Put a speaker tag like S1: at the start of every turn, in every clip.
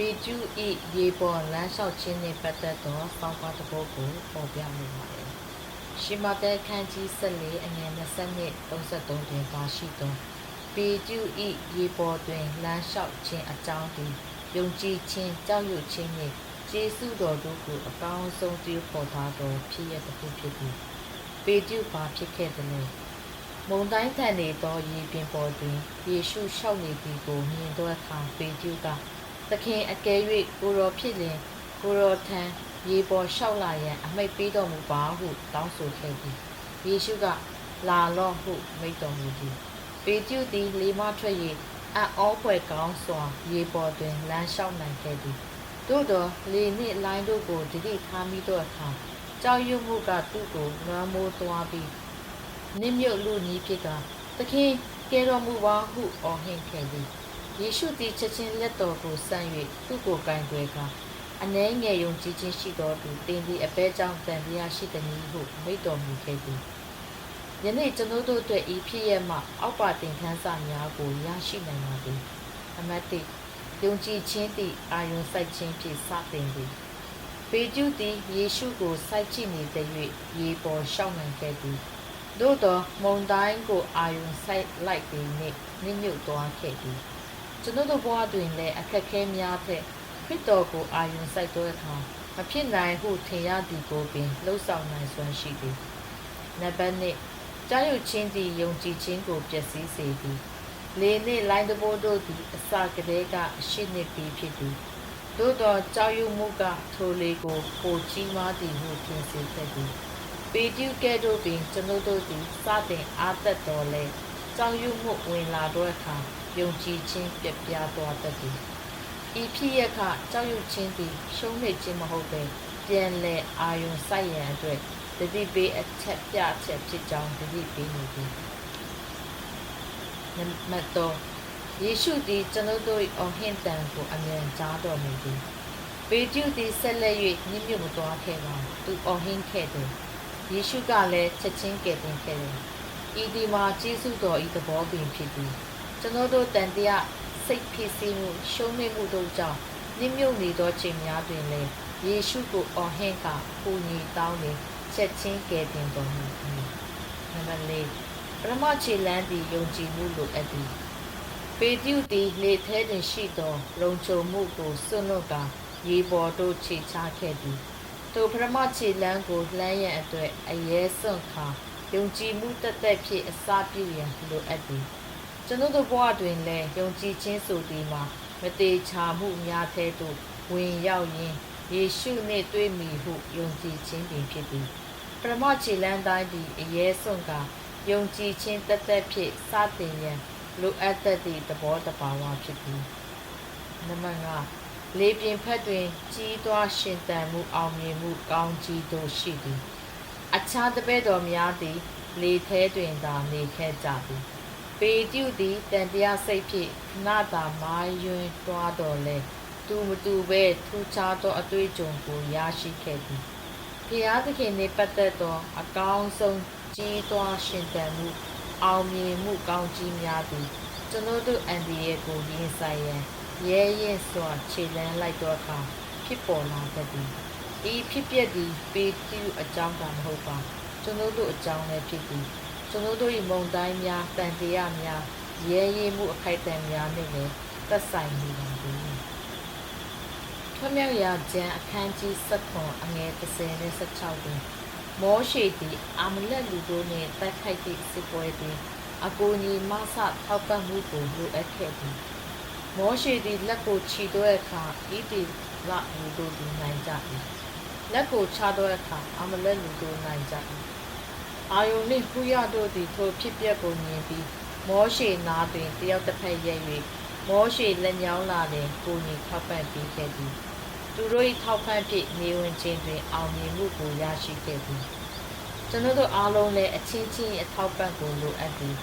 S1: ပေကျူဤရေပေါ်လမ်းလျှောက်ခြင်းနှင့်ပတ်သက်သောစောင့်ပါတပုတ်ကိုပေါ်ပြလိုပါတယ်။ရှီမာတဲခန်းကြီး14အငယ်20 33တွင်ပါရှိသောပေကျူဤရေပေါ်တွင်လမ်းလျှောက်ခြင်းအကြောင်းသည်ယုံကြည်ခြင်းကြောက်ရွံ့ခြင်းနှင့်ကျေးဇူးတော်တို့ကိုအကောင်းဆုံးပြုဖော်ထားသောဖြစ်ရတစ်ခုဖြစ်သည်။ပေကျူပါဖြစ်ခဲ့သည်လေ။မုန်တိုင်းထန်နေသောရေပြင်ပေါ်တွင်ယေရှုလျှောက်နေသည်ကိုမြင်သောအခါပေကျူကသခင်အကယ်၍ကိုတော်ဖြစ်လင်ကိုတော်ထံရေပေါ်လျှောက်လာရန်အမိန့်ပေးတော်မူပါဟုတောင်းဆိုခဲ့သည်ယေရှုကလာလော့ဟုမိန့်တော်မူသည်ပေကျူသည်လေမထွက်၍အံ့ဩဖွယ်ကောင်းစွာရေပေါ်တွင်လမ်းလျှောက်နိုင်ခဲ့သည်သို့သောလေနှင့်လိုင်းတို့ကိုတတိထားမိသောအခါကြောက်ရွံ့မှုကသူ့ကိုလွှမ်းမိုးသွားပြီးနစ်မြုပ်လူနီးဖြစ်ကသခင်ကယ်တော်မူပါဟုအော်ဟစ်ခဲ့သည်ယေရှုသည်ချက်ချင်းလက်တော်ကိုဆန့်၍သူ့ကိုကင်တွယ်ကအနှဲငယ်ယုံကြည်ခြင်းရှိသောသူတင်သည့်အပဲကြောင့်တန်တရားရှိသည်ဟုမိန့်တော်မူခဲ့သည်ယနေ့ကျွန်ုပ်တို့အတွက်ဤဖြစ်ရမှအောက်ပါတင်ခန်းစာများကိုရရှိနိုင်ပါသည်အမတ်တိယုံကြည်ခြင်းသည်အာယုံစိုက်ခြင်းဖြင့်စတင်သည်ပေကျူသည်ယေရှုကိုစိုက်ကြည့်နေတဲ့၍ရေပေါ်လျှောက်နိုင်ခဲ့သည်သို့သောမုန်တိုင်းကိုအာယုံစိုက်လိုက်သည်နှင့်နစ်မြုပ်သွားခဲ့သည်ကျွန်ုပ်တို့ဘဝတွင်လည်းအခက်အခဲများဖြင့်ခရစ်တော်ကိုအာရုံစိုက်သောအခါမဖြစ်နိုင်ဟုထင်ရသည်ကိုပင်လှုပ်ဆောင်နိုင်စွမ်းရှိသည်။နံပါတ်1ကြောက်ရွံ့ခြင်းသည်ယုံကြည်ခြင်းကိုပျက်စီးစေသည်။လေနှင့်လိုင်းတဘိုးတို့သည်အစကတည်းကအရှိနှင့်ပြီးဖြစ်သည်။သို့သောကြောက်ရွံ့မှုကထိုလေကိုပိုကြီးမားသည်ဟုထင်စေခဲ့သည်။ပေတျုကဲ့သို့ပင်ကျွန်ုပ်တို့သည်စတင်အားသက်တော်လဲကြောက်ရွံ့မှုဝင်လာသောအခါယုံကြည်ခြင်းပြပြသွားတတ်သည်ဤဖြစ်ရခကြောက်ရွံ့ခြင်းသည်ရှုံးနေခြင်းမဟုတ်ပဲပြန်လည်အာယုံစိုက်ရန်အတွက်တတိပေးအချက်ပြချက်ဖြစ်ကြောင်းတတိပေးနေသည်နံပါတ်3ယေရှုသည်ကျွန်ုပ်တို့၏အော်ဟစ်တန်ကိုအမြန်ကြားတော်မူသည်ပေတျုသည်ဆက်လက်၍ညှိမြုပ်မသွားခဲ့ပါသူအော်ဟစ်ခဲ့သည်ယေရှုကလည်းချက်ချင်းကယ်တင်ခဲ့တယ်ဤဒီမှာကျေးဇူးတော်ဤသဘောပင်ဖြစ်သည်ကျွန်တော်တို့တန်တရားစိတ်ဖြစ်စီမှုရှုံးနိမှုတို့ကြောင့်နစ်မြုပ်နေသောချိန်များတွင်လည်းယေရှုကိုအော်ဟစ်ကပူညီတောင်းနေချက်ချင်းကယ်တင်တော်မူသည်။နံပါတ်4ပရမခြေလမ်းသည်ယုံကြည်မှုလိုအပ်သည်ပေတျုသည်လေထဲတွင်ရှိသောလုံခြုံမှုကိုစွန့်လွတ်ကာရေပေါ်သို့ခြေချခဲ့သည်ထိုပရမခြေလမ်းကိုလှမ်းရန်အတွက်အရဲစွန့်ခါယုံကြည်မှုတက်တက်ဖြင့်အစပြုရန်လိုအပ်သည်ကျွန်ုပ်တို့ဘဝတွင်လည်းယုံကြည်ခြင်းဆိုသည်မှာမတေချာမှုများထဲသို့ဝင်ရောက်ရင်းယေရှုနှင့်တွေ့မည်ဟုယုံကြည်ခြင်းပင်ဖြစ်သည်ပရမခြေလမ်းတိုင်းသည်အရဲစွန့်ကယုံကြည်ခြင်းတက်တက်ဖြင့်စတင်ရန်လိုအပ်သည့်သဘောတဘာဝဖြစ်သည်နံပါတ်5လေပြင်ဖက်တွင်ကြီးသွွားရှင်သန်မှုအောင်မြင်မှုကောင်းကြီးတို့ရှိသည်အခြားတပည့်တော်များသည်လေထဲတွင်သာနေခဲ့ကြသည်ပေတျုသည်တန်တရားစိတ်ဖြင့်ခဏသာမာယွန်းသွားတော်လဲသူမတူပဲထူးခြားသောအတွေ့အကြုံကိုရရှိခဲ့သည်ဖျားသခင်နှင့်ပတ်သက်သောအကောင်းဆုံးကြီးသွွားရှင်သန်မှုအောင်မြင်မှုကောင်းကြီးများသည်ကျွန်ုပ်တို့အန်ဒီရဲ့ကိုရင်ဆိုင်ရန်ရဲရင်စွာခြေလှမ်းလိုက်သောအခါဖြစ်ပေါ်လာတတ်သည်ဤဖြစ်ပျက်သည်ပေတျုအကြောင်းသာမဟုတ်ပါကျွန်ုပ်တို့အကြောင်းလည်းဖြစ်သည်ကျွန်ုပ်တို့၏မုန်တိုင်းများတန်တရားများရဲရဲမှုအခိုက်အတန့်များနှင့်လည်းသက်ဆိုင်နေပါသည်ထွမြောက်ရာကျမ်းအခန်းကြီး7အငယ်30နဲ့16တွင်မောရှေသည်အာမလက်လူတို့နှင့်တိုက်ခိုက်သည့်စစ်ပွဲတွင်အကိုကြီးမဆထောက်ပံ့မှုကိုလိုအပ်ခဲ့သည်မောရှေသည်လက်ကိုခြိသောအခါဤတီလလူတို့သည်နိုင်ကြ၏လက်ကိုချသောအခါအာမလက်လူတို့နိုင်ကြ၏အာယုန်နှင့်ဖူးရတို့သည်ထိုဖြစ်ပျက်ကိုမြင်ပြီးမောရှေနာတွင်တယောက်တစ်ဖက်ရက်၍မောရှေလက်ညောင်းလာလျှင်ကိုကြီးထောက်ပံ့ပေးခဲ့သည်သူတို့၏ထောက်ပံ့ဖြင့်နေဝင်ခြင်းတွင်အောင်မြင်မှုကိုရရှိခဲ့သည်ကျွန်ုပ်တို့အားလုံးလည်းအချင်းချင်းအထောက်ပံ့ကိုလိုအပ်သည်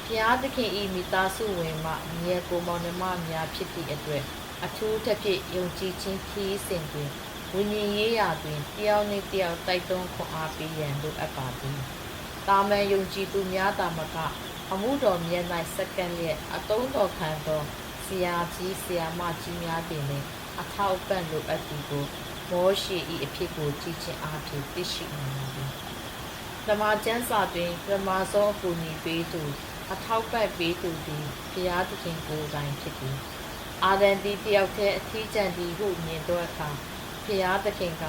S1: ဖျားသခင်၏မိသားစုဝင်မှမြေကိုမောင်နှမများဖြစ်သည့်အတွက်အထူးသဖြင့်ယုံကြည်ခြင်းခီးစဉ်တွင်ဝိညာဉ်ရေးရာတွင်တယောက်နှင့်တယောက်တိုက်တွန်းခွန်အားပေးရန်လိုအပ်ပါသည်တာမန်ယုံကြည်သူများသာမကအမှုတော်မြတ်၌စက္ကန့်လျက်အသုံးတော်ခံသောဆရာကြီးဆရာမကြီးများတင်လည်း အထောက်ပံ့လိုအပ်သူကိုမောရှိဤအဖြစ်ကိုကြည်ချင်းအားဖြင့်သိရှိနိုင်ပါသည်ဓမ္မကျမ်းစာတွင်ပထမဆုံးအကူအညီပေးသူအထောက်ပံ့ပေးသူသည်ဘုရားသခင်ကိုယ်တိုင်ဖြစ်သည်အာဒံသည်တယောက်တည်းအထီးကျန်သည်ဟုမြင်သောအခါဘုရားသခင်က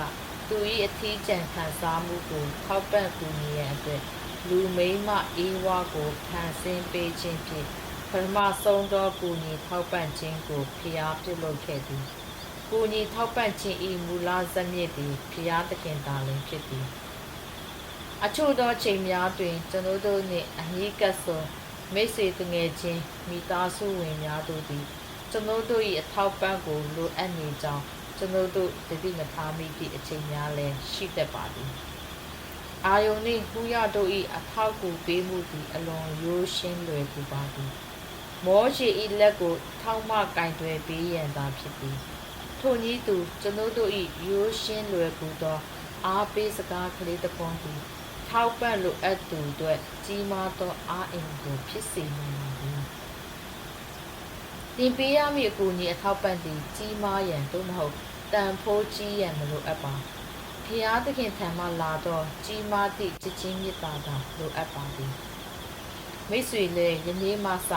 S1: သူ၏အထီးကျန်ခံစားမှုကိုထောက်ပံ့ကူညီရန်အတွက်လူမိန်းမအေးဝါကိုဖန်ဆင်းပေးခြင်းဖြင့်ပထမဆုံးသောကူညီထောက်ပံ့ခြင်းကိုဘုရားပြုလုပ်ခဲ့သည်ကူညီထောက်ပံ့ခြင်း၏မူလဇာတ်မြစ်သည်ဘုရားသခင်သာလျှင်ဖြစ်သည်အချို့သောချိန်များတွင်ကျွန်ုပ်တို့နှင့်အနီးကပ်ဆုံးမိတ်ဆွေတငယ်ချင်းမိသားစုဝင်များတို့သည်ကျွန်ုပ်တို့၏အထောက်ပံ့ကိုလိုအပ်နေကြောင်းကျွန်ုပ်တို့တတိမထားမိသည့်အချိန်များလည်းရှိတတ်ပါသည်အာယုန်နှင့်ဟူရတို့၏အထောက်ကူပေးမှုသည်အလွန်ရိုးရှင်းလွယ်ကူပါသည်မောရှေ၏လက်ကိုထောက်မှကင်တွယ်ပေးရန်သာဖြစ်သည်ထိုနည်းတူကျွန်ုပ်တို့၏ရိုးရှင်းလွယ်ကူသောအားပေးစကားကလေးတစ်ပွန်းသည်ထောက်ပံ့လိုအပ်သူတို့ကြီးမားသောအားအင်ကိုဖြစ်စေနိုင်ပါသည်တင်ပေးရမည့်အကူအညီအထောက်ပံ့သည်ကြီးမားရန်သို့မဟုတ်တန်ဖိုးကြီးရန်မလိုအပ်ပါဖျားသခင်ထံမှလာသောကြီးမားသည့်ချစ်ချင်းမေတ္တာသာလိုအပ်ပါသည်မိတ်ဆွေလည်းယနေ့မှစ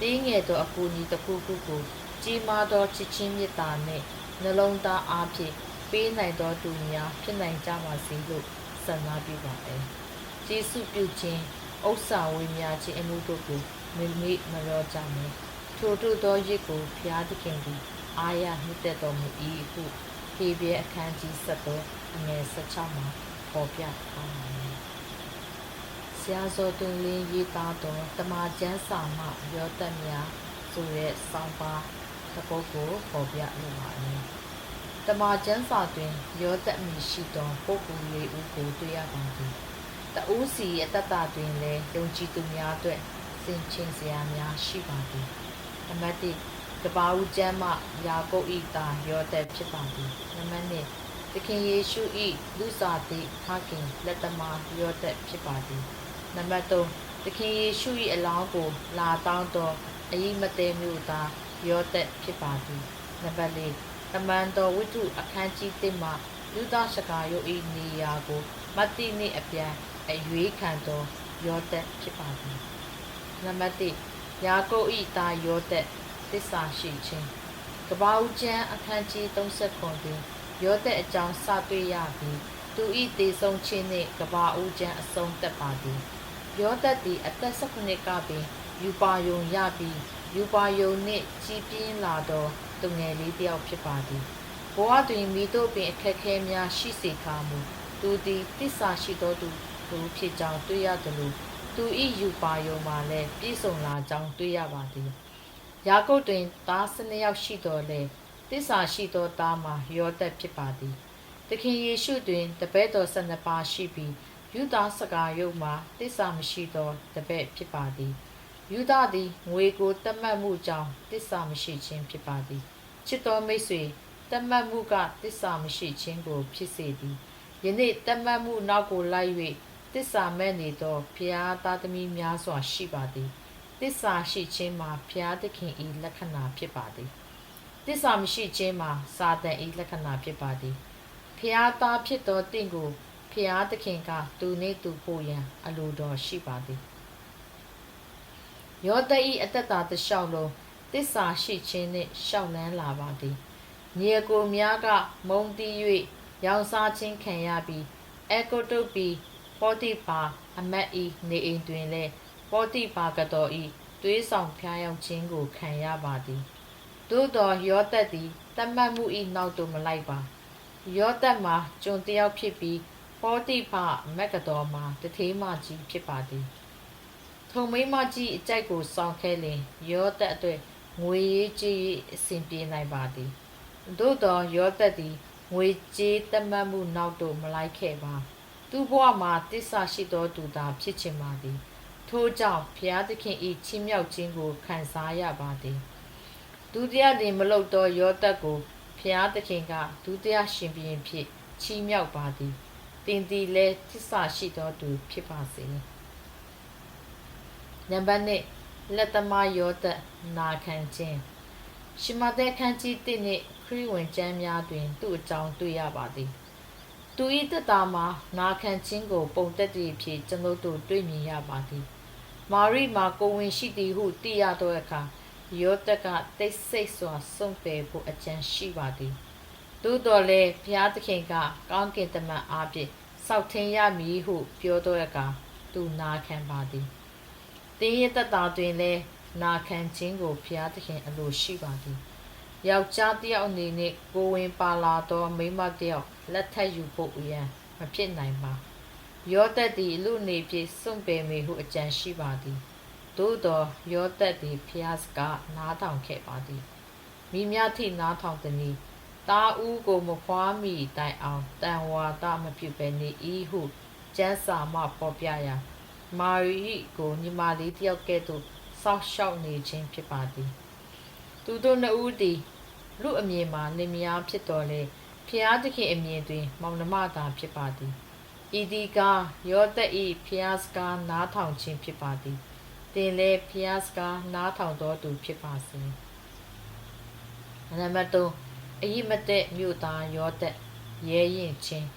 S1: တင်းငယ်သောအကူအညီတစ်ခုခုကိုကြီးမားသောချစ်ချင်းမေတ္တာနှင့်နှလုံးသားအားဖြင့်ပေးနိုင်သောသူများဖြစ်နိုင်ကြပါစေလို့ဆန္ဒပြုပါသည်ကျေးဇူးပြုခြင်းဥစ္စာဝေမျှခြင်းအမှုတို့ကိုမမေ့မလျော့ကြနှင့်ထိုတို့သောရစ်ကိုဖျားသခင်သည်အာရနှစ်သက်တော်မူ၏ဟုဟေဘရဲအခန်းကြီး7အငယ်16မှာပေါ်ပြထားပါသည်ဆရာဇောတွင်လင်းရေးသားသောတမန်ကျမ်းစာမှရောသက်များဆိုတဲ့စောင်းပါတစ်ပုဒ်ကိုပေါ်ပြလိုပါသည်တမန်ကျမ်းစာတွင်ရောသက်မည်ရှိသောပုဂ္ဂိုလ်လေးဦးကိုတွေ့ရပါသည်တဦးစီအတ္တတာတွင်လည်းယုံကြည်သူများအတွက်စင်ချင်းစရာများရှိပါသည်နံပါတ်1ကဘာဦးကျမ်းမှယာကုပ်၏သားယောသက်ဖြစ်ပါသည်နံပါတ်2သခင်ယေရှု၏လူစားသည့်ဖခင်လက်သမားယောသက်ဖြစ်ပါသည်နံပါတ်3သခင်ယေရှု၏အလောင်းကိုလာတောင်းသောအယိမတဲမျိုးသားယောသက်ဖြစ်ပါသည်နံပါတ်4တမန်တော်ဝိတ္ထုအခန်းကြီး1မှာလူသားစကားရုပ်၏နေရာကိုမတ္တိနှင့်အပြန်အရွေးခံသောယောသက်ဖြစ်ပါသည်နံပါတ်1ယာကုပ်၏သားယောသက်သစ္စာရှိခြင်းကဘာဦးကျမ်းအခန်းကြီး39တွင်ယောသက်အကြောင်းစတွေ့ရပြီးသူ၏တည်ဆုံးခြင်းနှင့်ကဘာဦးကျမ်းအဆုံးသတ်ပါသည်ယောသက်သည်အသက်19ကပင်ယူပါယုံရပြီးယူပါယုံနှင့်ကြီးပြင်းလာသောသူငယ်လေးတစ်ယောက်ဖြစ်ပါသည်ဘဝတွင်မိတို့ပင်အခက်ခဲများရှိစေခါမူသူသည်သစ္စာရှိသောသူဖြစ်ကြောင်းတွေ့ရသလိုသူ၏ယူပါယုံမှာလည်းပြည့်စုံလာကြောင်းတွေ့ရပါသည်ယာကုပ်တွင်သား12ယောက်ရှိတော်လဲသစ္စာရှိသောသားမှာယောသက်ဖြစ်ပါသည်သခင်ယေရှုတွင်တပည့်တော်12ပါးရှိပြီးယူဒစကားယုတ်မှာသစ္စာမရှိသောတပည့်ဖြစ်ပါသည်ယူဒသည်ငွေကိုတတ်မှတ်မှုကြောင့်သစ္စာမရှိခြင်းဖြစ်ပါသည်ချစ်တော်မိတ်ဆွေတတ်မှတ်မှုကသစ္စာမရှိခြင်းကိုဖြစ်စေသည်ယနေ့တတ်မှတ်မှုနောက်ကိုလိုက်၍သစ္စာမဲ့နေသောဖျားသားသမီးများစွာရှိပါသည်သစ္စာရှိခြင်းမှာဖျားသခင်၏လက္ခဏာဖြစ်ပါသည်သစ္စာမရှိခြင်းမှာစာတန်၏လက္ခဏာဖြစ်ပါသည်ဖျားသားဖြစ်သောတင့်ကိုဖျားသခင်ကသူနှင့်သူပို့ရန်အလိုတော်ရှိပါသည်ယောသက်၏အတ္တတာတစ်လျှောက်လုံးသစ္စာရှိခြင်းနှင့်ရှောက်လန်းလာပါသည်ညီအကိုများကမုန်းတီး၍ရောင်စားခြင်းခံရပြီးအကုတုပီပောတိပါအမတ်ဤနေအိမ်တွင်လည်းပောတိပါကတော်ဤသွေးဆောင်ဖျားယောင်ခြင်းကိုခံရပါသည်သို့တော်ယောသက်သည်တတ်မှတ်မှုဤနောက်သို့မလိုက်ပါယောသက်မှာကျွန်တယောက်ဖြစ်ပြီးပောတိပါမက်ကတော်မှာတထေးမကြီးဖြစ်ပါသည်ထုံမိမကြီးအကြိုက်ကိုဆောင်ခဲလင်ယောသက်အတွက်ငွေရေးကြေးအစဉ်ပြေနိုင်ပါသည်သို့တော်ယောသက်သည်ငွေကြေးတတ်မှတ်မှုနောက်သို့မလိုက်ခဲ့ပါသူ့ဘဝမှာတစ္ဆာရှိသောသူသာဖြစ်ချင်ပါသည်ထို့ကြောင့်ဘုရားသခင်၏ချီးမြှောက်ခြင်းကိုခံစားရပါသည်ဒုတိယတွင်မလုသောယောသက်ကိုဘုရားသခင်ကဒုတိယရှင်ဘုရင်ဖြစ်ချီးမြှောက်ပါသည်သင်သည်လည်းတစ္ဆာရှိသောသူဖြစ်ပါစေနံပါတ်1လက်သမားယောသက်နာခံခြင်း ရှင်မသက်ခန်းကြီးတစ်နှင့်ခရီးဝင်ကျမ်းများတွင်သူ့အကြောင်းတွေ့ရပါသည်သူ၏တက်တာမှာနာခံခြင်းကိုပုံသက်သည့်အဖြစ်ကျွန်ုပ်တို့တွေ့မြင်ရပါသည်မာရိမှာကိုဝင်ရှိသည်ဟုသိရသောအခါယောသက်ကတိတ်ဆိတ်စွာစွန့်ပယ်ဖို့အကြံရှိပါသည်သို့တော်လည်းဘုရားသခင်ကကောင်းကင်တမန်အားဖြင့်စောက်ထင်းရမည်ဟုပြောသောအခါသူနာခံပါသည်တင်းရဲ့တက်တာတွင်လည်းနာခံခြင်းကိုဘုရားသခင်အလိုရှိပါသည်ယောက်ျားတစ်ယောက်အနေနဲ့ကိုဝင်ပါလာသောမိန်းမတစ်ယောက်လက်ထပ်ယူဖို့ရန်မဖြစ်နိုင်ပါယောသက်သည်လူနေဖြစ်စွန့်ပယ်မိဟုအကြံရှိပါသည်သို့တော်ယောသက်သည်ဖျားစကားနားထောင်ခဲ့ပါသည်မိမြထိနားထောင်သည်တာဦးကိုမဖွားမိတိုင်အောင်တန်ဝါဒမပြုဘဲနေ၏ဟုကျမ်းစာမှပေါ်ပြရာမာရိကိုညီမလေးတစ်ယောက်ကဲ့သို့စောင့်ရှောက်နေခြင်းဖြစ်ပါသည်သူတို့နှစ်ဦးသည်လူအမြင်မှာလင်မယားဖြစ်တော်လေဖျားသခင်အမြင်တွင်မောင်နှမသာဖြစ်ပါသည်ဤဒီကယောသက်ဤဖျားစကားနားထောင်ခြင်းဖြစ်ပါသည်တင်လေဖျားစကားနားထောင်တော်သူဖြစ်ပါစေနံပါတ်3အယိမတက်မြို့သားယောသက်ရဲရင်ချင်း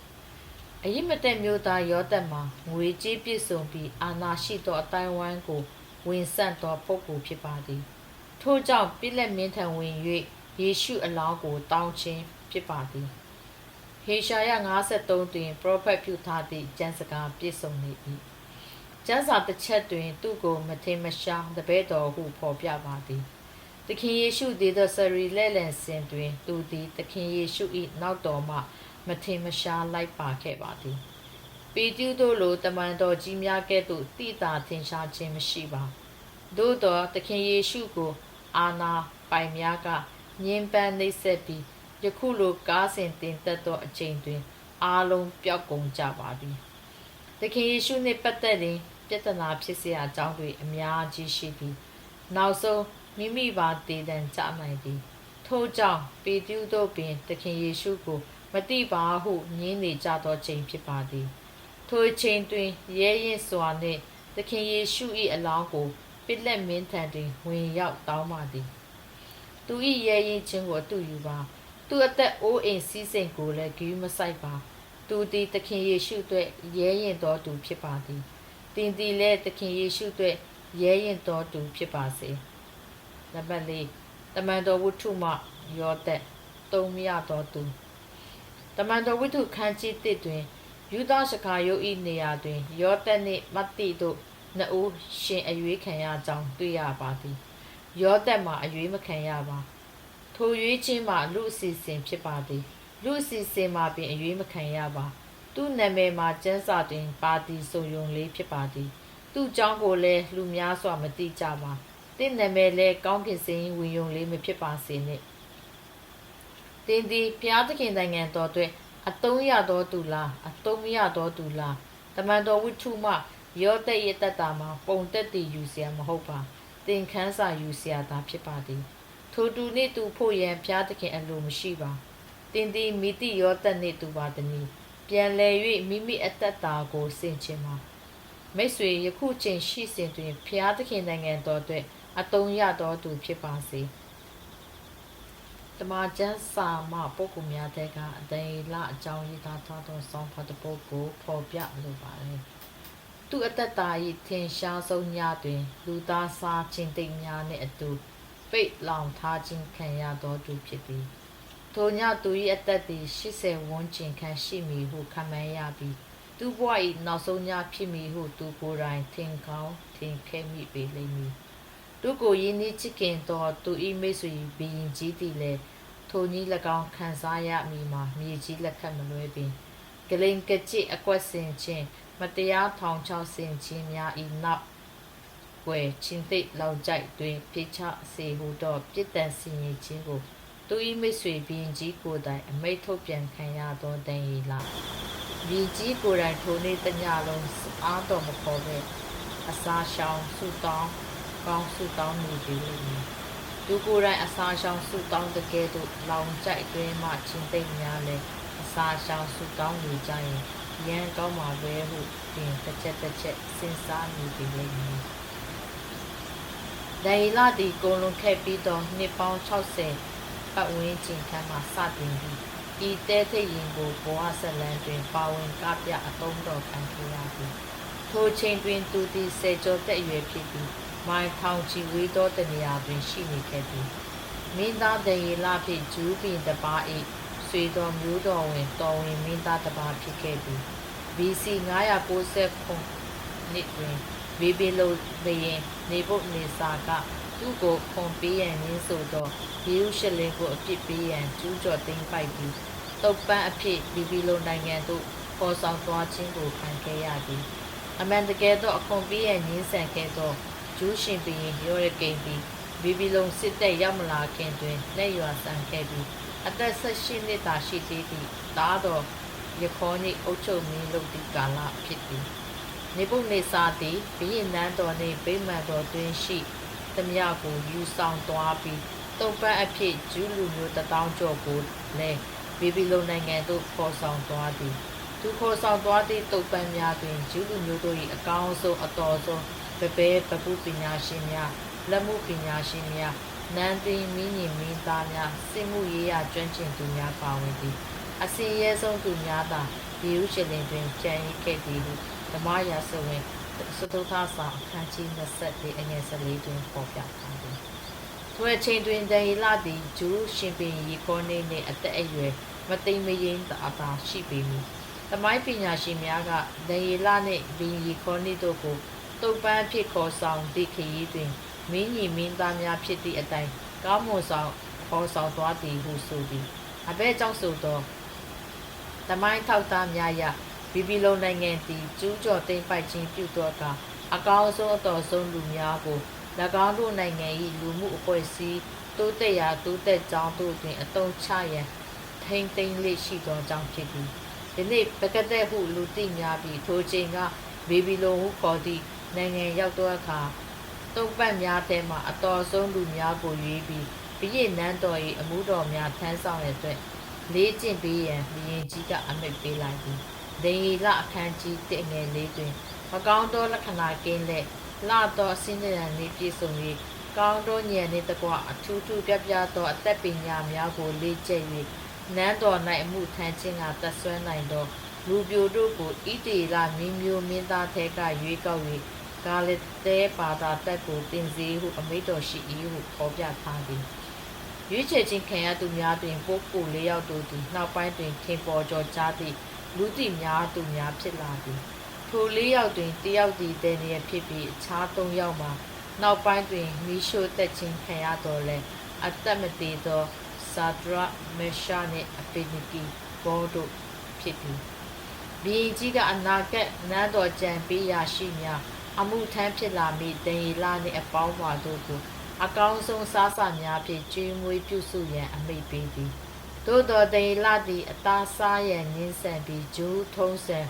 S1: အယိမတက်မြို့သားယောသက်မှာငွေကြေးပြည့်စုံပြီးအာဏာရှိသောအတိုင်းဝိုင်းကိုဝင်ဆန့်သောပုဂ္ဂိုလ်ဖြစ်ပါသည်ထို့ကြောင့်ပြည့်လက်မင်းထံဝင်၍ယေရှုအလောင်းကိုတောင်းခြင်းဖြစ်ပါသည်ဟေရှာယ53တွင်ပရောဖက်ပြုထားသည့်ကျမ်းစကားပြည့်စုံနေ၏ကျမ်းစာတစ်ချက်တွင်သူ့ကိုမထင်မရှားတပည့်တော်ဟုဖော်ပြပါသည်သခင်ယေရှုသည်သောစရီလဲလန်စင်တွင်သူသည်သခင်ယေရှု၏နောက်တော်မှမထင်မရှားလိုက်ပါခဲ့ပါသည်ပေတရုတို့လိုတမန်တော်ကြီးများကဲ့သို့တိတာထင်ရှားခြင်းမရှိပါသို့တော်သခင်ယေရှုကိုအာနာပိုင်များကညှဉ်းပန်းနှိပ်စက်ပြီးယခုလိုကားစဉ်တင်သက်သောအချိန်တွင်အားလုံးပျောက်ကုန်ကြပါပြီသခင်ယေရှုနှင့်ပတ်သက်ရင်ပြဿနာဖြစ်เสียအကြောင်းတွေအများကြီးရှိသည်နောက်ဆုံးမိမိပါတည်တံကြနိုင်သည်ထို့ကြောင့်ပေတရုတို့ပင်သခင်ယေရှုကိုမတိပါဟုညင်းနေကြသောချိန်ဖြစ်ပါသည်ထိုအချိန်တွင်ရဲရင်စွာနှင့်သခင်ယေရှု၏အလောင်းကိုပြည့်လက်မင်းထံတွင်ဝင်ရောက်တောင်းပါသည်သူ၏ရဲရင်ခြင်းကိုအတူယူပါသူအသက်အိုးအိမ်စီးစိမ်ကိုလည်းဂရုမစိုက်ပါသူသည်သခင်ယေရှုအတွက်ရဲရင်တော်သူဖြစ်ပါသည်တင်သည်လည်းသခင်ယေရှုအတွက်ရဲရင်တော်သူဖြစ်ပါစေနံပါတ်4တမန်တော်ဝတ္ထုမှယောသက်သုံးမြတော်သူတမန်တော်ဝတ္ထုခန်းကြီး1တွင်ယူဒရှကာယု၏နေရာတွင်ယောသက်နှင့်မဿိတို့နှစ်ဦးရှင်အရွေးခံရကြောင်းတွေ့ရပါသည်ယောသက်မှာအရွေးမခံရပါထိုရွေးခြင်းမှာလူအစီအစဉ်ဖြစ်ပါသည်လူအစီအစဉ်မှာပင်အရွေးမခံရပါသူ့နာမည်မှာကျမ်းစာတွင်ပါသည်ဆိုယုံလေးဖြစ်ပါသည်သူ့ကြောင်းကိုလည်းလူများစွာမသိကြပါတင့်နာမည်လည်းကောင်းကင်စင်ဝင်ယုံလေးမဖြစ်ပါစေနှင့်တင်သည်ဘုရားသခင်နိုင်ငံတော်အတွက်အသုံးရတော်သူလားအသုံးမရတော်သူလားတမန်တော်ဝတ္ထုမှယောသက်ရဲ့တတ်တာမှာပုံသက်တည်ယူเสียမဟုတ်ပါသင်ခန်းစာယူเสียတာဖြစ်ပါသည်ထိုတူနှင့်သူဖို့ရန်ဘုရားသခင်အလိုမရှိပါတင်သည်မိတိယောသက်နှင့်သူပါသည်ပြန်လည်၍မိမိအသက်တာကိုဆင်ခြင်ပါမိတ်ဆွေယခုချိန်ရှိစဉ်တွင်ဘုရားသခင်နိုင်ငံတော်အတွက်အသုံးရတော်သူဖြစ်ပါစေတမန်ကျမ်းစာမှပုဂ္ဂိုလ်များတဲ့ကအဒိလအကြောင်းရေးသားထားသောဆောင်းပါးတစ်ပုဒ်ကိုဖော်ပြလိုပါတယ်သူအသက်တာ၏ထင်ရှားဆုံးညတွင်လူသားစားခြင်းတိတ်များနှင့်အတူပိတ်လောင်ထားခြင်းခံရတော်သူဖြစ်သည်ထိုညသူ၏အသက်သည်80ဝန်းကျင်ခန့်ရှိမည်ဟုခန့်မှန်းရပြီးသူဘဝ၏နောက်ဆုံးညဖြစ်မည်ဟုသူကိုယ်တိုင်ထင်ကောင်းထင်ခဲ့မိပေလိမ့်မည်သူကိုယင်းနှင့်ချစ်ခင်သောသူ၏မိတ်ဆွေဘီရင်ကြီးသည်လည်းထိုနည်း၎င်းခံစားရမည်မှာမြေကြီးလက်ခတ်မလွဲပင်ဂလိန်ကကြစ်အကွက်ဆင်ခြင်းမတရားထောင်ချောက်ဆင်ခြင်းများ၏နောက်ွယ်ချင်းသိလောက်ကြိုက်တွင်ဖိချစေဟုတော့ပြစ်ဒဏ်စီရင်ခြင်းကိုသူ၏မိတ်ဆွေဘီရင်ကြီးကိုယ်တိုင်အမိန့်ထုတ်ပြန်ခံရသောတန်ရီလာဘီကြီးကိုယ်တိုင်ထိုနေ့တညလုံးအားတော်မခေါ်ပဲအစာရှောင်ဆူတောင်းကောင်းဆူတောင်းနေပြီလိမ့်မည်သူကိုယ်တိုင်အစာရှောင်ဆူတောင်းတကယ်သို့လောင်ကြိုက်တွင်မှချင်းသိများလဲအစာရှောင်ဆူတောင်းနေကြရင်ရန်ကောင်းမှာပဲဟုပြင်တစ်ချက်စဉ်းစားနေပြီလိမ့်မည် ဒန်ရီလာသည်ကိုလွန်ခဲ့ပြီးသောနှစ်ပေါင်း60ပတ်ဝန်းကျင်ခန့်မှစတင်ပြီးဤတဲထိတ်ရင်ကိုဘဝဆက်လန်းတွင်ပါဝင်ကပြအသုံးတော်ခံခဲ့ရသည်ထိုချိန်တွင်သူသည်ဆယ်ကျော်သက်အရွယ်ဖြစ်ပြီးမိုင်ထောင်ချီဝေးသောတနေရာတွင်ရှိနေခဲ့သည်မင်းသားဒန်ရီလာဖြင့်ဂျူးပင်တစ်ပါး၏ဆွေတော်မျိုးတော်ဝင်တော်ဝင်မင်းသားတစ်ပါးဖြစ်ခဲ့သည် BC 990နှစ်တွင်ဗီဘီလိုဘုရင်နေဘုတ်နေဆာကသူ့ကိုခွန်ပေးရန်နင်းဆိုသောယေရုရှလင်ကိုအပြစ်ပေးရန်ကျူးကျော်သိမ်းပိုက်ပြီးတုတ်ပန်းအဖြစ်ဗီဘီလိုနိုင်ငံသို့ပေါ်ဆောင်သွားခြင်းကိုခံခဲ့ရသည်အမှန်တကယ်တော့အခွန်ပေးရန်နင်းဆန်ခဲ့သောဂျူးရှင်ဘုရင်ယောရကိန်းသည်ဗီဘီလုံစစ်တပ်ရောက်မလာခင်တွင်လက်ရွာဆန်ခဲ့ပြီးအသက်18နှစ်သာရှိသေးသည့်သားတော်ယခေါနိအုပ်ချုပ်မင်းလုပ်သည့်ကာလဖြစ်သည်နေဘုတ်နေဆာသည်ဘုရင်နန်းတော်နှင့်ဗိမာန်တော်တွင်ရှိသမျှကိုယူဆောင်သွားပြီးတုံပန်းအဖြစ်ဂျူးလူမျိုး1000ကျော်ကိုလည်းဗီဘီလုံနိုင်ငံသို့ခေါ်ဆောင်သွားသည်သူခေါ်ဆောင်သွားသည့်တုံပန်းများတွင်ဂျူးလူမျိုးတို့၏အကောင်းဆုံးအတော်ဆုံးပပုပညာရှင်များလက်မှုပညာရှင်များနန်းသိမင်းကြီးမင်းသားများစစ်မှုရေးရာကျွမ်းကျင်သူများပါဝင်သည်အစင်ရဲဆုံးသူများသာယေရုရှလင်တွင်ကျန်ရစ်ခဲ့သည်ဟုဓမ္မရာဇဝင်စတုထဆောင်အခန်းကြီး24အငယ်14တွင်ဖော်ပြထားသည်ထိုအချိန်တွင်ဒန်ယေလသည်ဂျူးရှင်ဘုရင်ယေခေါနိနှင့်အသက်အရွယ်မသိမရင်းသာရှိပေမည်သမိုင်းပညာရှင်များကဒန်ယေလနှင့်ဘုရင်ယေခေါနိတို့ကိုတုတ်ပန်းဖြစ်ခေါ်ဆောင်သည့်ခရီးတွင်မင်းကြီးမင်းသားများဖြစ်သည့်အတိုင်းကောင်းမွန်ဆောင်ခေါ်ဆောင်သွားသည်ဟုဆိုသည်အဘဲကြောင့်ဆိုသောသမိုင်းထောက်သားများရဗီဘီလုံနိုင်ငံသည်ကျူးကျော်သိမ်းပိုက်ခြင်းပြုသောအခါအကောင်းဆုံးအတော်ဆုံးလူများကို၎င်းတို့နိုင်ငံ၏လူမှုအဖွဲ့အစည်းတိုးတက်ရာတိုးတက်ကြောင်းတို့တွင်အသုံးချရန်ထိမ့်သိမ်းလေးရှိသောကြောင့်ဖြစ်သည်ဒီနေ့ပကတဲ့ဟုလူသိများပြီးထိုချိန်ကဗီဘီလုံဟုခေါ်သည့်နိုင်ငံရောက်သောအခါတုံ့ပတ်များထဲမှအတော်ဆုံးလူများကိုရွေးပြီးဘုရင်နန်းတော်၏အမှုတော်များထမ်းဆောင်ရတဲ့အတွက်လေးကျင့်ပေးရန်ဘုရင်ကြီးကအမိန့်ပေးလိုက်သည်ဒန်ယေလအခန်းကြီး1ငယ်4တွင်မကောင်းသောလက္ခဏာကင်းလက်လာသောအစင်းရံနှင့်ပြည့်စုံ၍ကောင်းသောဉာဏ်နှင့်တကွအထူးထူးပြပြသောအသက်ပညာများကိုလေ့ကျက်၍နန်းတော်၌အမှုထမ်းခြင်းကသက်ဆွဲနိုင်သောလူပြိုတို့ကိုဣတိလမင်းမျိုးမင်းသားထဲကရွေးကောက်၍ဂါလတဲဘာသာတက်ကိုတင်စေဟုအမိန့်တော်ရှိ၏ဟုဖော်ပြထားသည်ရွေးချယ်ခြင်းခံရသူများတွင်ပုဂ္ဂိုလ်၄ယောက်တို့သည်နောက်ပိုင်းတွင်ထင်ပေါ်ကျော်ကြားသည့်လူသိများသူများဖြစ်လာသည်ထို၄ယောက်တွင်တစ်ယောက်သည်တည်နေရဖြစ်ပြီးအခြား၃ယောက်မှာနောက်ပိုင်းတွင်မိရှို့သက်ခြင်းခံရတော်လဲအသက်မသေးသောစာဒရမေရှာနှင့်အပေနိကီဘောတို့ဖြစ်သည်ဘုရင်ကြီးကအနာဂတ်နန်းတော်ကြံပေးရာရှိများအမှုထမ်းဖြစ်လာမည့်ဒန်ယေလနှင့်အပေါင်းအပါတို့ကိုအကောင်းဆုံးစားစာများဖြင့်ကျွေးမွေးပြုစုရန်အမိန့်ပေးသည်သို့သောဒန်ယေလသည်အသားစားရန်နင်းဆန်ပြီးဂျူးထုံးစံ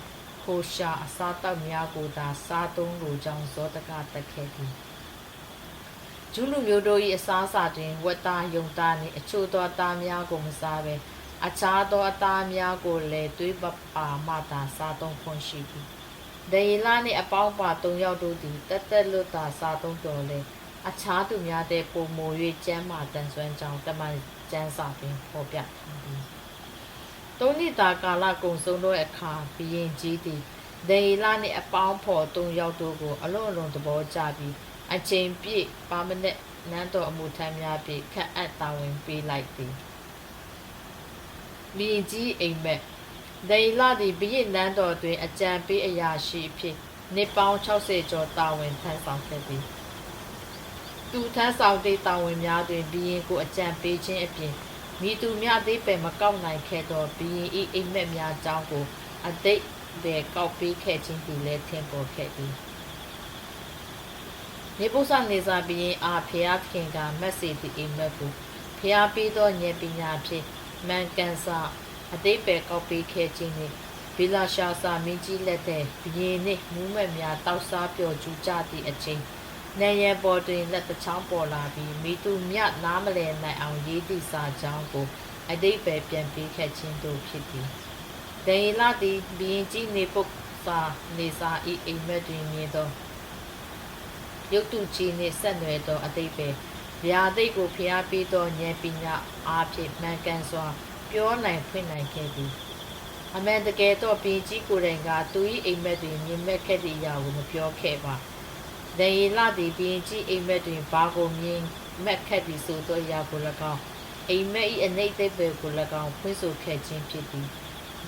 S1: ခိုရှာအစားတောက်များကိုသာစားသုံးလိုကြောင်းဇောတကတက်ခဲ့သည်ဂျူးလူမျိုးတို့၏အစားအစာတွင်ဝက်သားယုံသားနှင့်အချို့သောအသားများကိုမစားဘဲအခြားသောအသားများကိုလည်းသွေးပပါမှသာစားသုံးခွင့်ရှိသည်ဒန်ယေလနှင့်အပေါင်းပါ၃ယောက်တို့သည်တက်လွတ်သာစားသုံးတော်လဲအခြားသူများတဲ့ပုံမူ၍ကျမ်းမာတန်ဆွမ်းကြောင်းတမန်ကျမ်းစာတွင်ဖော်ပြထားသည်၃နှစ်သာကာလကုန်ဆုံးသောအခါဘုရင်ကြီးသည်ဒန်ယေလနှင့်အပေါင်းဖော်၃ယောက်တို့ကိုအလွန်သဘောကျပြီးအချိန်ပြည့်ပါမနက်နန်းတော်အမှုထမ်းများဖြင့်ခန့်အပ်တာဝန်ပေးလိုက်သည်ဘုရင်ကြီးအိမ်မက်ဒန်ယေလသည်ဘုရင်နန်းတော်တွင်အကြံပေးအရာရှိဖြစ်နှစ်ပေါင်း60ကျော်တာဝန်ထမ်းဆောင်ခဲ့သည်သူထမ်းဆောင်သည့်တာဝန်များတွင်ဘုရင်ကိုအကြံပေးခြင်းအပြင်မိသူများသေးပင်မကောက်နိုင်ခဲ့သောဘုရင်၏အိမ်မက်များအကြောင်းကိုအတိတ်ပဲကောက်ပေးခဲ့ခြင်းသည်လည်းထင်ပေါ်ခဲ့သည်နေပုစနေစာဘုရင်အားဖျားခင်ကမက်စေသည့်အိမ်မက်ကိုဖျားပေးသောဉာဏ်ပညာဖြင့်မှန်ကန်စွာအတိတ်ပဲကောက်ပေးခဲ့ခြင်းနှင့်ဗီလာရှာစာမင်းကြီးလက်ထဲဘုရင်နှင့်မူးမက်များတောက်စားပျော်ကျူးကြသည့်အချိန်နေရပေါ်တွင်လက်တချောင်းပေါ်လာပြီးမိသူမြနားမလည်နိုင်အောင်ရေးသည့်စာကြောင်းကိုအတိတ်ပဲပြန်ပေးခဲ့ခြင်းတို့ဖြစ်သည်ဒန်ယေလသည်ဘုရင်ကြီးနေပုစာနေစာ၏အိမ်မက်တွင်မြင်သော ရုပ်တုကြီးနှင့်ဆက်နွယ်သောအတိတ်ပဲဗျာဒိတ်ကိုဖျားပေးသောဉာဏ်ပညာအားဖြင့်မှန်ကန်စွာပြောနိုင်ဖွင့်နိုင်ခဲ့သည်အမှန်တကယ်တော့ဘီကြီးကိုယ်တိုင်ကသူ၏အိမ်မက်တွင်မြင်မဲ့ခဲ့သည့်အရာကိုမပြောခဲ့ပါဒန်ယေလသည်ဘီကြီးအိမ်မက်တွင်ဘာကိုမြင်မက်ခဲ့သည်ဆိုသောအရာကို၎င်းအိမ်မက်၏အနိတ်သိပ္ပယ်ကို၎င်းဖွင့်ဆိုခဲ့ခြင်းဖြစ်သည်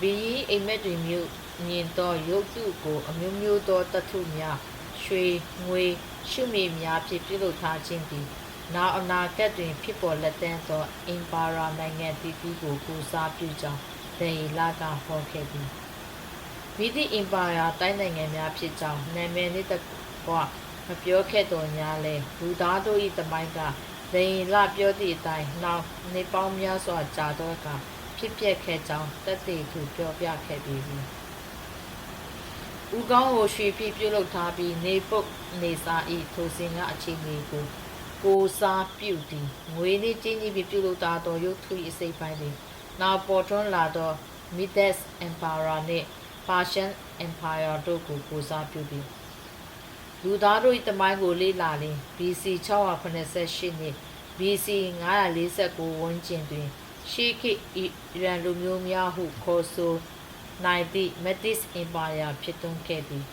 S1: ဘီ၏အိမ်မက်တွင်မြင်သောရုပ်တုကိုအမျိုးမျိုးသောတထုများရွှေငွေရှုမြေများဖြင့်ပြုလုပ်ထားခြင်းသည်နောက်အနာဂတ်တွင်ဖြစ်ပေါ်လက်တန်းသောအင်ပါရာနိုင်ငံတည်တည်ကိုကိုစားပြုကြောင်းဒန်ယေလကဟောခဲ့သည်မိသည့်အင်ပါရာတိုင်းနိုင်ငံများဖြစ်ကြောင်းနာမည်နှင့်တကွမပြောခဲ့တော်ညာလဲလူသားတို့၏တမိုင်းကဒန်ယေလပြောသည့်အတိုင်းနောက်နေပေါင်းများစွာကြာသောအခါဖြစ်ပျက်ခဲ့ကြောင်းတက်သေးသူပြောပြခဲ့ပြီးပြီဦးကောင်းကိုရွှေဖြင့်ပြုလုပ်ထားပြီးနေပုတ်နေစာဤထိုစဉ်ကအခြေအနေကိုစားပြုသည်ငွေနှင့်ကျင်းကြီးပြီးပြုလုပ်ထားသောရုပ်ထု၏အစိပ်ပိုင်းသည်နောက်ပေါ်ထွန်းလာသော Midas Empire နှင့် Persian Empire တို့ကိုစားပြုသည်လူသားတို့၏တမိုင်းကိုလေ့လာလျှင် BC 688နှင့် BC 549ဝန်းကျင်တွင်ရှေးခေတ်အီရန်လူမျိုးများဟုခေါ်ဆိုနိုင်သည့် Medes Empire ဖြစ်ထွန်းခဲ့သည်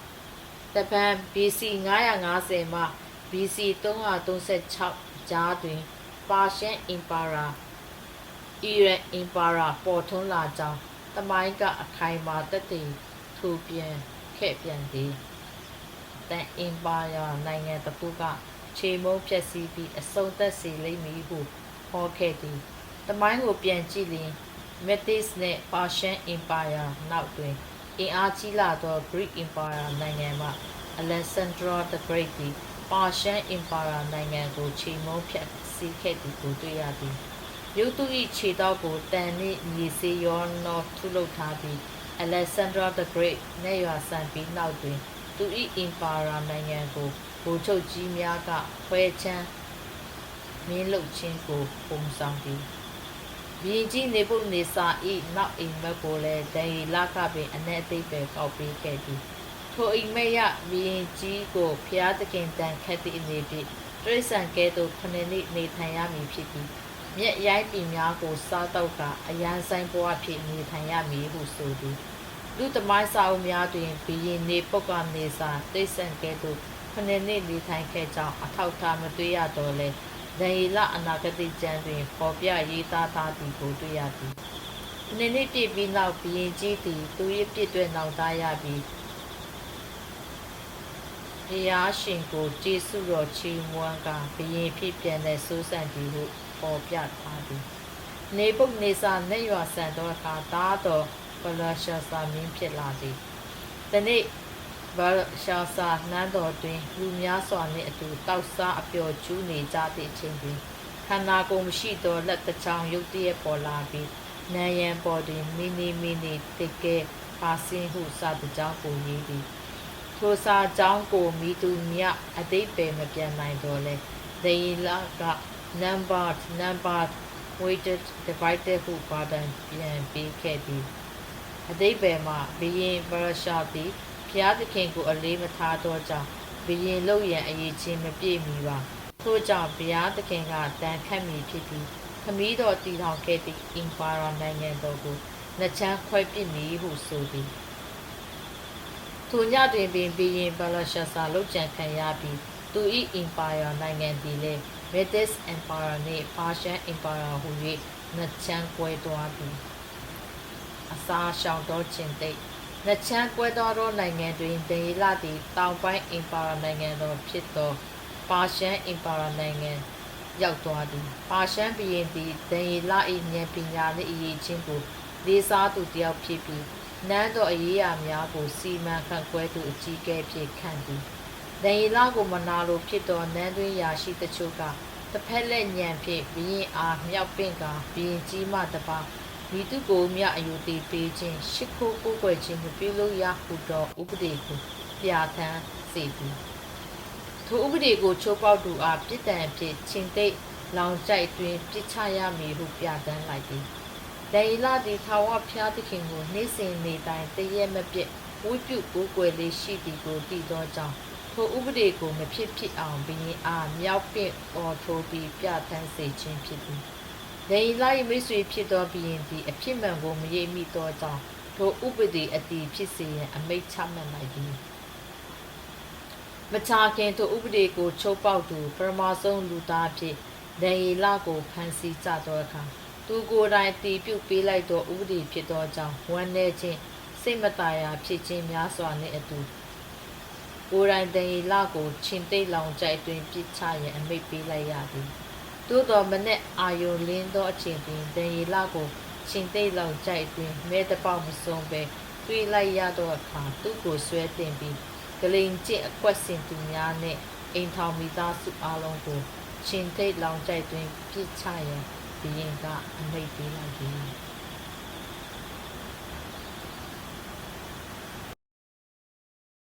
S1: တပံ BC 950မှ BC 336ကြားတွင် Persian Empire အီရန် Empire ပေါ်ထွန်းလာကြောင်းတမိုင်းကအခိုင်အမာသက်သေထူပြန်ခဲ့ပြန်သည်တန် Empire နိုင်ငံတစ်ခုကခြေမုံဖြက်စီးပြီးအဆုံးသတ်စေလိမ့်မည်ဟုဟောခဲ့သည်တမိုင်းကိုပြန်ကြည့်လျှင် Medes နှင့် Persian Empire နောက်တွင်အင်အားကြီးလာသော Greek Empire နိုင်ငံမှ Alexander the Great သည် Persian Empire နိုင်ငံကိုခြေမုံဖြက်စီးခဲ့သည်ကိုတွေ့ရသည်ရုပ်တု၏ခြေထောက်ကိုတန်နှင့်မြေစေးရောနောထုလုပ်ထားပြီး Alexander the Great နဲ့ရွာဆန်ပြီးနောက်တွင်သူ၏အင်ပါရာနိုင်ငံကိုဗိုလ်ချုပ်ကြီးများကခွဲချမ်းမင်းလုပ်ခြင်းကိုပုံဆောင်သည်ဘီကြီးနေပုတ်နေစာ၏နောက်အိမ်မက်ကိုလည်းဒန်ယေလကပင်အ내အသိပဲကောက်ပေးခဲ့သည်ထိုအိမ်မက်ရဘီကြီးကိုဖျားသခင်တန်ခတ်သည့်အနေဖြင့်တိရစ္ဆာန်ကဲ့သို့9နှစ်နေထိုင်ရမည်ဖြစ်သည်မြက်ရိုက်ပင်များကိုစားတော့ကအရန်ဆိုင်ဘဝဖြင့်နေထိုင်ရမည်ဟုဆိုသည်လူသမိုင်းစာအုပ်များတွင်ဘီရင်နေပုတ်ကနေစာတိရစ္ဆာန်ကဲ့သို့9နှစ်နေထိုင်ခဲ့ကြောင်းအထောက်အထားမတွေ့ရတော့လဲဒန်ယေလအနာဂတိကျမ်းတွင်ပေါ်ပြရေးသားထားသည်ကိုတွေ့ရသည်9နှစ်ပြည့်ပြီးနောက်ဘီရင်ကြီးသည်သူ၏ပြည့်တွက်နောက်သားရပြီးဘုရားရှင်ကိုကျေးဇူးတော်ချီးမွမ်းကဘုရင်ဖြစ်ပြန်တဲ့စိုးစံသည်ဟုပေါ်ပြထားသည်နေပုတ်နေစာနဲ့ရွာဆန်သောအခါသားတော်ဘလာရှာစာမင်းဖြစ်လာသည်တနေ့ဘလာရှာစာနန်းတော်တွင်လူများစွာနှင့်အတူတောက်စားအပျော်ကျူးနေကြသည့်အချိန်တွင်ခန္ဓာကိုယ်မရှိသောလက်တစ်ချောင်းရုပ်တရက်ပေါ်လာပြီးနန်းရံပေါ်တွင်မီနီတိကဲပါစင်းဟုစာတစ်ကြောင်းကိုရေးသည်ထိုစာကြောင်းကိုမိသူမြအသိပယ်မပြန်နိုင်တော့လဲဒန်ယေလကnumbered weighted divided ဟုပါဒံပြန်ပေးခဲ့သည်အသိပယ်မှာဘုရင်ဘရရှာသည်ဘုရားသခင်ကိုအလေးမထားသောကြောင့်ဘုရင်လုပ်ရန်အရေးချင်းမပြည့်မီပါထို့ကြောင့်ဘုရားသခင်ကတန်ခတ်မည်ဖြစ်ပြီးခမည်းတော်တည်ထောင်ခဲ့သည့်အင်ပါရာနိုင်ငံတော်ကိုနှစ်ချမ်းခွဲပစ်မည်ဟုဆိုသည်ထိုညတွင်ပင်ဘုရင်ဘလာရှာစာလုပ်ကြံခံရပြီးသူ၏အင်ပါရာနိုင်ငံသည်လည်း Medes Empire နှင့် Persian Empire ဟူ၍နှစ်ချမ်းကွဲသွားသည်အစာရှောင်သောခြင်းသိနှစ်ချမ်းကွဲသွားသောနိုင်ငံတွင်ဒန်ယေလသည်တောင်ပိုင်းအင်ပါရာနိုင်ငံတော်ဖြစ်သော Persian Empire နိုင်ငံရောက်သွားသည် Persian ဘုရင်သည်ဒန်ယေလ၏ဉာဏ်ပညာနှင့်အရေးချင်းကိုလေးစားသူတစ်ယောက်ဖြစ်ပြီးနန်းတော်အရေးအရာများကိုစီမံခန့်ခွဲသူအကြီးအကဲဖြစ်ခန့်သည်ဒန်ယေလကိုမနာလိုဖြစ်သောနန်းတွင်းရာရှိတချို့ကတစ်ဖက်လက်ညံဖြင့်ဘုရင်အားမြောက်ပင့်ကဘုရင်ကြီးမှတပါမိသူကိုမြအယူတည်ပေးခြင်းရှ िख ိုးကိုးကွယ်ခြင်းကိုပြုလုပ်ရဟုသောဥပဒေကိုပြဋ္ဌာန်းစေသည်ထိုဥပဒေကိုချိုးဖောက်သူအားပြစ်ဒဏ်အဖြစ်ချင်းသိလောင်ကျိုက်တွင်ပြစ်ချရမည်ဟုပြဋ္ဌာန်းလိုက်သည်ဒန်ယေလသည်ထာဝရဘုရားသခင်ကိုနေ့စဉ်နေ့တိုင်းတရက်မပြတ်ဝိပုကိုးကွယ်လေးရှိသည်ကိုသိသောကြောင့် ထိုဥပဒေကိုမဖြစ်ဖြစ်အောင်ဘုရင်အားမြောက်ပင့်အော်ထိုးပြီးပြဋ္ဌာန်းစေခြင်းဖြစ်သည်ဒန်ယေလ၏မိတ်ဆွေဖြစ်သောဘုရင်သည်အဖြစ်မှန်ကိုမရိပ်မိသောကြောင့်ထိုဥပဒေအတည်ဖြစ်စေရန်အမိန့်ချမှတ်လိုက်သည်မချခင်ထိုဥပဒေကိုချုပ်ပေါက်သူပရမဆုံးလူသားဖြစ်ဒန်ယေလကိုဖန်ဆီးကြသောအခါသူကိုယ်တိုင်တည်ပြုပေးလိုက်သောဥပဒေဖြစ်သောကြောင့်ဝမ်းနည်းခြင်းစိတ်မသာရာဖြစ်ခြင်းများစွာနှင့်အတူကိုယ်တိုင်ဒန်ယေလကိုချင်းသိပ်လောင်ကြိုက်တွင်ပြစ်ချရန်အမိန့်ပေးလိုက်ရသည်သို့သောမနက်အာယုန်လင်းသောအချိန်တွင်ဒန်ယေလကိုချင်းသိပ်လောင်ကြိုက်တွင်မဲတပေါက်မစုံပဲတွေ့လိုက်ရသောအခါသူ့ကိုဆွဲတင်ပြီးဂလိန်ကျင့်အကွက်စင်သူများနှင့်အိမ်ထောင်မိသားစုအလုံးကိုချင်းသိပ်လောင်ကြိုက်တွင်ပြစ်ချရန်ဘုရင်ကအမိန့်ပေးလိုက်သည်